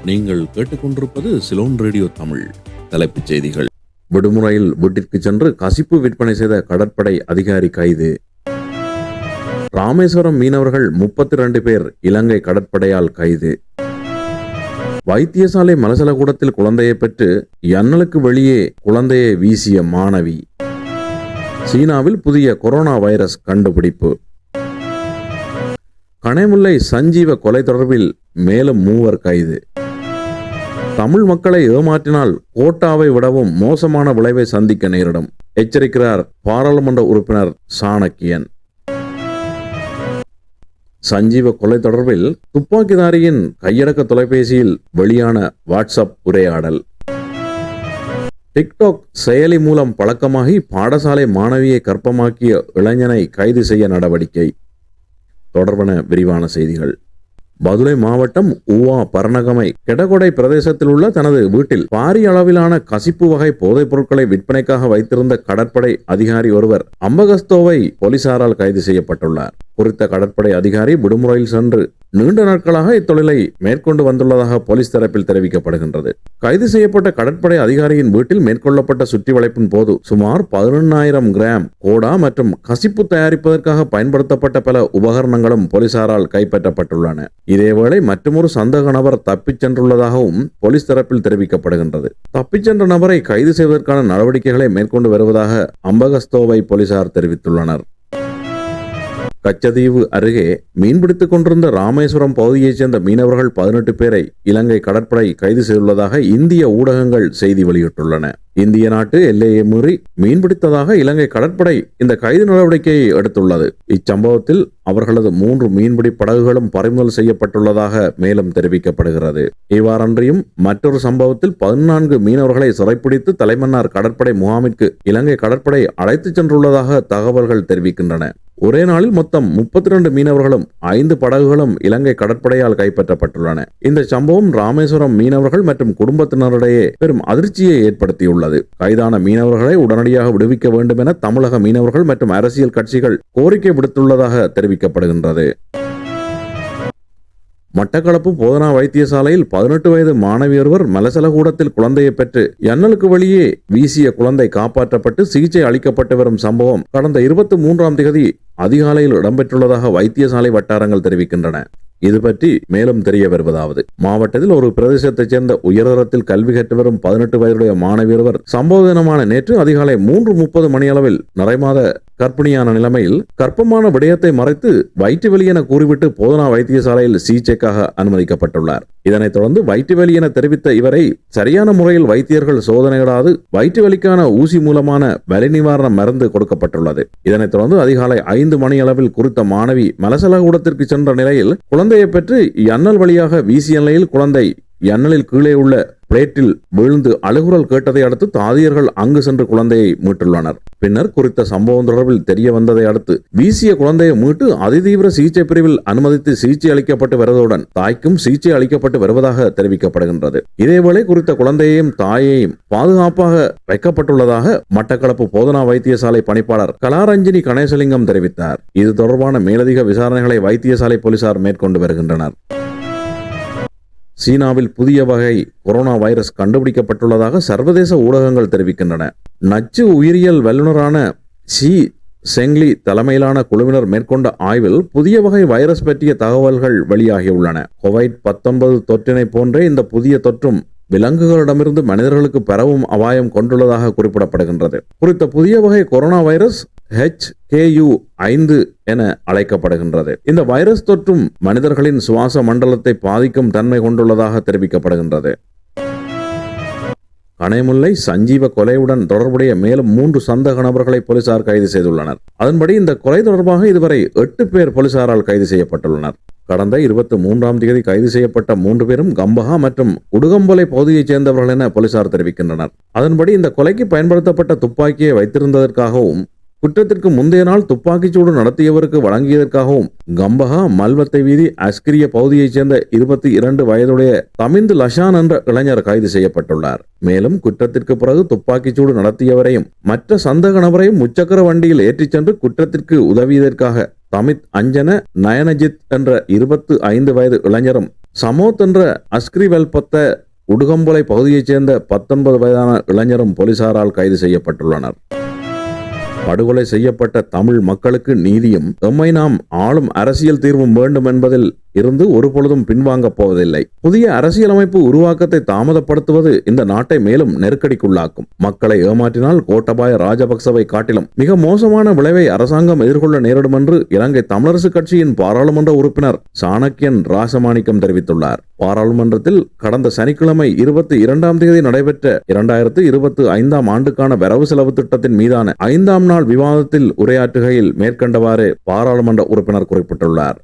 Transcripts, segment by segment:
நீங்கள் கேட்டுக்கொண்டிருப்பது சிலோன் ரேடியோ தமிழ். தலைப்புச் செய்திகள். விடுமுறையில் வீட்டிற்கு சென்று கசிப்பு விற்பனை செய்த கடற்படை அதிகாரி கைது. ராமேஸ்வரம் மீனவர்கள் 32 பேர் இலங்கை கடற்படையால் கைது. வைத்தியசாலை மலசலகூடத்தில் குழந்தையை பெற்று யன்னலுக்கு வெளியே குழந்தையை வீசிய மாணவி. சீனாவில் புதிய கொரோனா வைரஸ் கண்டுபிடிப்பு. கணைமுல்லை சஞ்சீவ கொலை தொடர்பில் மேலும் 3 கைது. தமிழ் மக்களை ஏமாற்றினால் கோட்டாவை விடவும் மோசமான விளைவை சந்திக்க நேரிடும், எச்சரிக்கிறார் பாராளுமன்ற உறுப்பினர் சாணக்கியன். சஞ்சீவ கொலை தொடர்பில் துப்பாக்கிதாரியின் கையடக்க தொலைபேசியில் வெளியான வாட்ஸ்அப் உரையாடல். டிக்டாக் செயலி மூலம் பழக்கமாகி பாடசாலை மாணவியை கர்ப்பமாக்கிய இளைஞனை கைது செய்ய நடவடிக்கை. தொடர்பான விரிவான செய்திகள். பதுளை மாவட்டம் ஊவா பரணகமை கெடகொடை பிரதேசத்தில் உள்ள தனது வீட்டில் பாரிய அளவிலான கசிப்பு வகை போதைப் பொருட்களை விற்பனைக்காக வைத்திருந்த கடற்படை அதிகாரி ஒருவர் அம்பகஸ்தோவை போலீசாரால் கைது செய்யப்பட்டுள்ளார். குறித்த கடற்படை அதிகாரி விடுமுறையில் சென்று நீண்ட நாட்களாக இத்தொழிலை மேற்கொண்டு வந்துள்ளதாக போலீஸ் தரப்பில் தெரிவிக்கப்படுகின்றது. கைது செய்யப்பட்ட கடற்படை அதிகாரியின் வீட்டில் மேற்கொள்ளப்பட்ட சுற்றி வளைப்பின் போது சுமார் 11,000 கிராம் கோடா மற்றும் கசிப்பு தயாரிப்பதற்காக பயன்படுத்தப்பட்ட பல உபகரணங்களும் போலீசாரால் கைப்பற்றப்பட்டுள்ளன. இதேவேளை மற்றொரு சந்தேக நபர் தப்பிச் சென்றுள்ளதாகவும் போலீஸ் தரப்பில் தெரிவிக்கப்படுகின்றது. தப்பிச் சென்ற நபரை கைது செய்வதற்கான நடவடிக்கைகளை மேற்கொண்டு வருவதாக அம்பகஸ்தோவை போலீசார் தெரிவித்துள்ளனர். கச்சதீவு அருகே மீன்பிடித்துக் கொண்டிருந்த ராமேஸ்வரம் பகுதியைச் சேர்ந்த மீனவர்கள் 18 பேரை இலங்கை கடற்படை கைது செய்துள்ளதாக இந்திய ஊடகங்கள் செய்தி வெளியிட்டுள்ளன. இந்திய நாட்டு எல்லையை மீறி மீன்பிடித்ததாக இலங்கை கடற்படை இந்த கைது நடவடிக்கையை எடுத்துள்ளது. இச்சம்பவத்தில் அவர்களது 3 மீன்பிடி படகுகளும் பறிமுதல் செய்யப்பட்டுள்ளதாக மேலும் தெரிவிக்கப்படுகிறது. இவ்வாறன்றியும் மற்றொரு சம்பவத்தில் 14 மீனவர்களை சிறைப்பிடித்து தலைமன்னார் கடற்படை முகாமிற்கு இலங்கை கடற்படை அழைத்துச் சென்றுள்ளதாக தகவல்கள் தெரிவிக்கின்றன. ஒரே நாளில் மொத்தம் 32 மீனவர்களும் 5 படகுகளும் இலங்கை கடற்படையால் கைப்பற்றப்பட்டுள்ளன. இந்த சம்பவம் ராமேஸ்வரம் மீனவர்கள் மற்றும் குடும்பத்தினரிடையே பெரும் அதிர்ச்சியை ஏற்படுத்தியுள்ளது. கைதான மீனவர்களை உடனடியாக விடுவிக்க வேண்டும் என தமிழக மீனவர்கள் மற்றும் அரசியல் கட்சிகள் கோரிக்கை விடுத்துள்ளதாக தெரிவிக்கப்படுகின்றது. மட்டக்களப்பு போதனா வைத்தியசாலையில் 18 வயது மாணவி ஒருவர் மலசலகூடத்தில் குழந்தையை பெற்று யன்னலுக்கு வெளியே வீசிய குழந்தை காப்பாற்றப்பட்டு சிகிச்சை அளிக்கப்பட்டு வரும் சம்பவம் கடந்த 23ஆம் தேதி அதிகாலையில் இடம்பெற்றுள்ளதாக வைத்தியசாலை வட்டாரங்கள் தெரிவிக்கின்றன. இது பற்றி மேலும் தெரிய வருவதாவது, மாவட்டத்தில் ஒரு பிரதேசத்தைச் சேர்ந்த உயர்தரத்தில் கல்வி கற்று வரும் 18 வயதுடைய மாணவி ஒருவர் சம்பவ தினமான நேற்று அதிகாலை 3:30 மணியளவில் நிறைமாத கர்ப்பிணியான நிலைமையில் கர்ப்பமான விடயத்தை மறைத்து வயிற்று வலி என கூறிவிட்டு போதனா வைத்தியசாலையில் சிகிச்சைக்காக அனுமதிக்கப்பட்டுள்ளார். இதனைத் தொடர்ந்து வயிற்று வலி என தெரிவித்த இவரை சரியான முறையில் வைத்தியர்கள் சோதனையிடாது வயிற்று வலிக்கான ஊசி மூலமான வலி நிவாரண மருந்து கொடுக்கப்பட்டுள்ளது. இதனைத் தொடர்ந்து அதிகாலை 5 மணியளவில் குறித்த மாணவி மலசலகூடத்திற்கு சென்ற நிலையில் குழந்தையை பெற்று யன்னல் வழியாக வீசிய நிலையில் குழந்தை யன்னலில் கீழே உள்ள பிளேட்டில் விழுந்து அழுகுரல் கேட்டதை அடுத்து தாதியர்கள் அங்கு சென்று குழந்தையை மீட்டுள்ளனர். பின்னர் குறித்த சம்பவம் தொடர்பில் தெரிய வந்ததை அடுத்து வீசிய குழந்தையை மீட்டு அதிதீவிர சிகிச்சை பிரிவில் அனுமதித்து சிகிச்சை அளிக்கப்பட்டு வருவதுடன் தாய்க்கும் சிகிச்சை அளிக்கப்பட்டு வருவதாக தெரிவிக்கப்படுகின்றது. இதேவேளை குறித்த குழந்தையையும் தாயையும் பாதுகாப்பாக வைக்கப்பட்டுள்ளதாக மட்டக்களப்பு போதனா வைத்தியசாலை பணிப்பாளர் கலாரஞ்சினி கணேசலிங்கம் தெரிவித்தார். இது தொடர்பான மேலதிக விசாரணைகளை வைத்தியசாலை போலீசார் மேற்கொண்டு வருகின்றனர். சீனாவில் புதிய வகை கொரோனா வைரஸ் கண்டுபிடிக்கப்பட்டுள்ளதாக சர்வதேச ஊடகங்கள் தெரிவிக்கின்றன. நச்சு உயிரியல் வல்லுநரான ஷி செங்லி தலைமையிலான குழுவினர் மேற்கொண்ட ஆய்வில் புதிய வகை வைரஸ் பற்றிய தகவல்கள் வெளியாகியுள்ளன. கோவிட்-19 தொற்றினை போன்றே இந்த புதிய தொற்றும் விலங்குகளிடமிருந்து மனிதர்களுக்கு பரவும் அபாயம் கொண்டுள்ளதாக குறிப்பிடப்படுகின்றது. குறித்த புதிய வகை கொரோனா வைரஸ் HKU5 என அழைக்கப்படுகின்றது. இந்த வைரஸ் தொற்றும் மனிதர்களின் சுவாச மண்டலத்தை பாதிக்கும் தன்மை கொண்டுள்ளதாக தெரிவிக்கப்படுகின்றது. கணைமுல்லை சஞ்சீவ கொலையுடன் தொடர்புடைய மேலும் 3 சந்தேக நபர்களை போலீசார் கைது செய்துள்ளனர். அதன்படி இந்த கொலை தொடர்பாக இதுவரை 8 பேர் போலீசாரால் கைது செய்யப்பட்டுள்ளனர். கடந்த 23ஆம் தேதி கைது செய்யப்பட்ட 3 பேரும் கம்பஹா மற்றும் உடுகம்பொலை பகுதியைச் சேர்ந்தவர்கள் என போலீசார் தெரிவிக்கின்றனர். அதன்படி இந்த கொலைக்கு பயன்படுத்தப்பட்ட துப்பாக்கியை வைத்திருந்ததற்காகவும் குற்றத்திற்கு முந்தைய நாள் துப்பாக்கிச்சூடு நடத்தியவருக்கு வழங்கியதற்காகவும் கம்பஹா மல்வத்தை வீதி அஸ்கிரிய பகுதியைச் சேர்ந்த 22 வயதுடைய தமிந்து லஷான் என்ற இளைஞர் கைது செய்யப்பட்டுள்ளார். மேலும் குற்றத்திற்கு பிறகு துப்பாக்கிச்சூடு நடத்தியவரையும் மற்ற சந்தேக நபரையும் முச்சக்கர வண்டியில் ஏற்றிச் சென்று குற்றத்திற்கு உதவியதற்காக தமித் அஞ்சன நயனஜித் என்ற 25 வயது இளைஞரும் சமோத் என்ற அஸ்கிரிவெல்பத்த உடுகம்புலை பகுதியைச் சேர்ந்த 19 வயதான இளைஞரும் போலீசாரால் கைது செய்யப்பட்டுள்ளனர். படுகொலை செய்யப்பட்ட தமிழ் மக்களுக்கு நீதியும் எம்மை நாம் ஆளும் அரசியல் தீர்வும் வேண்டும் என்பதில் இருந்து ஒருபொழுதும் பின்வாங்கப் போவதில்லை. புதிய அரசியலமைப்பு உருவாக்கத்தை தாமதப்படுத்துவது இந்த நாட்டை மேலும் நெருக்கடிக்குள்ளாக்கும். மக்களை ஏமாற்றினால் கோட்டபாய ராஜபக்சவை காட்டிலும் மிக மோசமான விளைவை அரசாங்கம் எதிர்கொள்ள நேரிடும் என்று இலங்கை தமிழரசு கட்சியின் பாராளுமன்ற உறுப்பினர் சாணக்கியன் ராசமாணிக்கம் தெரிவித்துள்ளார். பாராளுமன்றத்தில் கடந்த சனிக்கிழமை 22ஆம் தேதி நடைபெற்ற 2025ஆம் ஆண்டுக்கான வரவு செலவு திட்டத்தின் மீதான 5ஆம் நாள் விவாதத்தில் உரையாற்றுகையில் மேற்கண்டவாறு பாராளுமன்ற உறுப்பினர் குறிப்பிட்டுள்ளார்.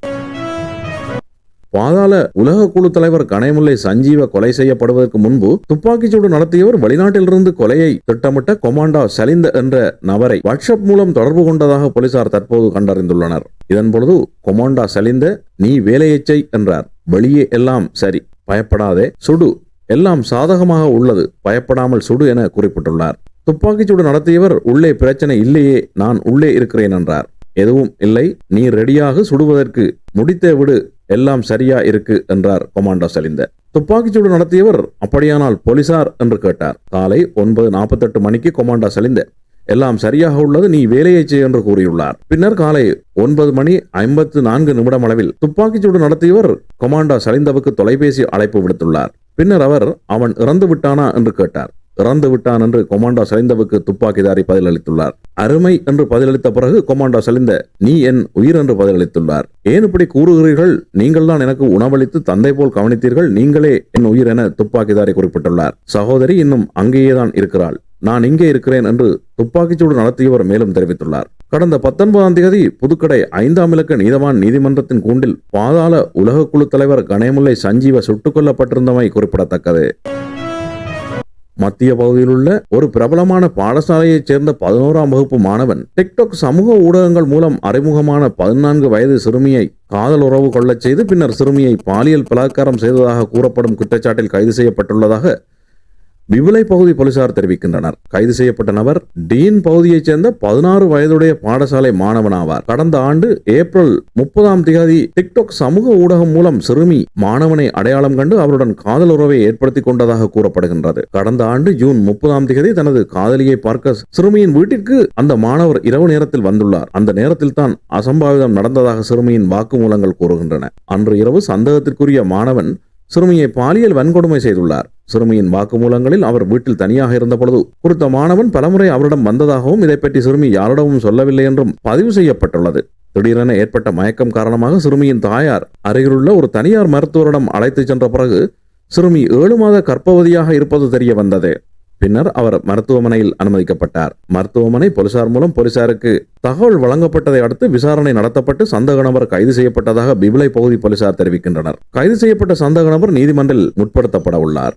பாதாள உலக குழு தலைவர் கணேமுல்லை சஞ்சீவ கொலை செய்யப்படுவதற்கு முன்பு துப்பாக்கிச்சூடு நடத்தியவர் வெளிநாட்டிலிருந்து கொலையை திட்டமிட்ட கொமாண்டா சலிந்த என்ற நபரை வாட்ஸ்அப் மூலம் தொடர்பு கொண்டதாக போலீசார் தற்போது கண்டறிந்துள்ளனர். இதன்பொழுது கொமாண்டா சலிந்த நீ வேலையை செய் என்றார். வெளியே எல்லாம் சரி, பயப்படாதே, சுடு, எல்லாம் சாதகமாக உள்ளது, பயப்படாமல் சுடு என குறிப்பிட்டுள்ளார். துப்பாக்கிச்சூடு நடத்தியவர் உள்ளே பிரச்சனை இல்லையே, நான் உள்ளே இருக்கிறேன் என்றார். எதுவும் இல்லை, நீ ரெடியாக சுடுவதற்கு, முடித்தே விடு, எல்லாம் சரியா இருக்கு என்றார் கொமாண்டோ சலிந்த. துப்பாக்கிச்சூடு நடத்தியவர் அப்படியானால் போலீசார் என்று கேட்டார். காலை 9:48 மணிக்கு கொமாண்டோ சலிந்த எல்லாம் சரியாக உள்ளது, நீ வேலையை செய் என்று கூறியுள்ளார். பின்னர் காலை 9:54 அளவில் துப்பாக்கிச்சூடு நடத்தியவர் கொமாண்டோ சலிந்தவுக்கு தொலைபேசி அழைப்பு விடுத்துள்ளார். பின்னர் அவர் அவன் இறந்து விட்டானா என்று கேட்டார். இறந்து விட்டான் என்று கொமாண்டோ சலிந்தவுக்கு துப்பாக்கிதாரி பதிலளித்துள்ளார். அருமை என்று பதிலளித்த பிறகு கொமாண்டோ சலிந்த நீ என் உயிர் என்று பதிலளித்துள்ளார். ஏன் இப்படி கூறுகிறீர்கள்? நீங்கள் தான் எனக்கு உணவளித்து தந்தை போல் கவனித்தீர்கள், நீங்களே என் உயிர் என துப்பாக்கிதாரி குறிப்பிட்டுள்ளார். சகோதரி இன்னும் அங்கேயேதான் இருக்கிறாள், நான் இங்கே இருக்கிறேன் என்று துப்பாக்கிச்சூடு நடத்தியவர் மேலும் தெரிவித்துள்ளார். கடந்த 19ஆம் தேதி புதுக்கடை 5ஆம் இலக்க நீதவான் நீதிமன்றத்தின் கூண்டில் பாதாள உலக குழு தலைவர் கணேமுல்லை சஞ்சீவ சுட்டுக் கொல்லப்பட்டிருந்தமை குறிப்பிடத்தக்கது. மத்திய பகுதியில் உள்ள ஒரு பிரபலமான பாடசாலையைச் சேர்ந்த 11ஆம் வகுப்பு மாணவன் டிக்டாக் சமூக ஊடகங்கள் மூலம் அறிமுகமான 14 வயது சிறுமியை காதல் உறவு கொள்ளச் செய்து பின்னர் சிறுமியை பாலியல் பலாத்காரம் செய்ததாக கூறப்படும் குற்றச்சாட்டில் கைது செய்யப்பட்டுள்ளதாக விவிலை பகுதி போலீசார் தெரிவிக்கின்றனர். கைது செய்யப்பட்ட நபர் டீன் பகுதியைச் சேர்ந்த 16 வயதுடைய பாடசாலை மாணவனாவார். கடந்த ஆண்டு ஏப்ரல் 30ஆம் தேதி டிக்டாக் சமூக ஊடகம் மூலம் சிறுமி மாணவனை அடையாளம் கண்டு அவருடன் காதல் உறவை ஏற்படுத்திக் கொண்டதாக கூறப்படுகின்றது. கடந்த ஆண்டு ஜூன் 30ஆம் தேதி தனது காதலியை பார்க்க சிறுமியின் வீட்டிற்கு அந்த மாணவர் இரவு நேரத்தில் வந்துள்ளார். அந்த நேரத்தில் தான் அசம்பாவிதம் நடந்ததாக சிறுமியின் வாக்குமூலங்கள் கூறுகின்றன. அன்று இரவு சந்தேகத்திற்குரிய மாணவன் சிறுமியை பாலியல் வன்கொடுமை செய்துள்ளார். சிறுமியின் வாக்குமூலங்களில் அவர் வீட்டில் தனியாக இருந்த பொழுது குறித்த மாணவன் பலமுறை அவரிடம் வந்ததாகவும் இதைப்பற்றி சிறுமி யாரிடமும் சொல்லவில்லை என்றும் பதிவு செய்யப்பட்டுள்ளது. திடீரென ஏற்பட்ட மயக்கம் காரணமாக சிறுமியின் தாயார் அருகிலுள்ள ஒரு தனியார் மருத்துவரிடம் அழைத்துச் சென்ற பிறகு சிறுமி 7 மாத கர்ப்பவதியாக இருப்பது தெரிய வந்தது. பின்னர் அவர் மருத்துவமனையில் அனுமதிக்கப்பட்டார். மருத்துவமனை போலீசார் மூலம் போலீசாருக்கு தகவல் வழங்கப்பட்டதை அடுத்து விசாரணை நடத்தப்பட்டு சந்தேக நபர் கைது செய்யப்பட்டதாக விவிலை பகுதி போலீசார் தெரிவிக்கின்றனர். கைது செய்யப்பட்ட சந்தேக நபர் நீதிமன்றில் முற்படுத்தப்பட உள்ளார்.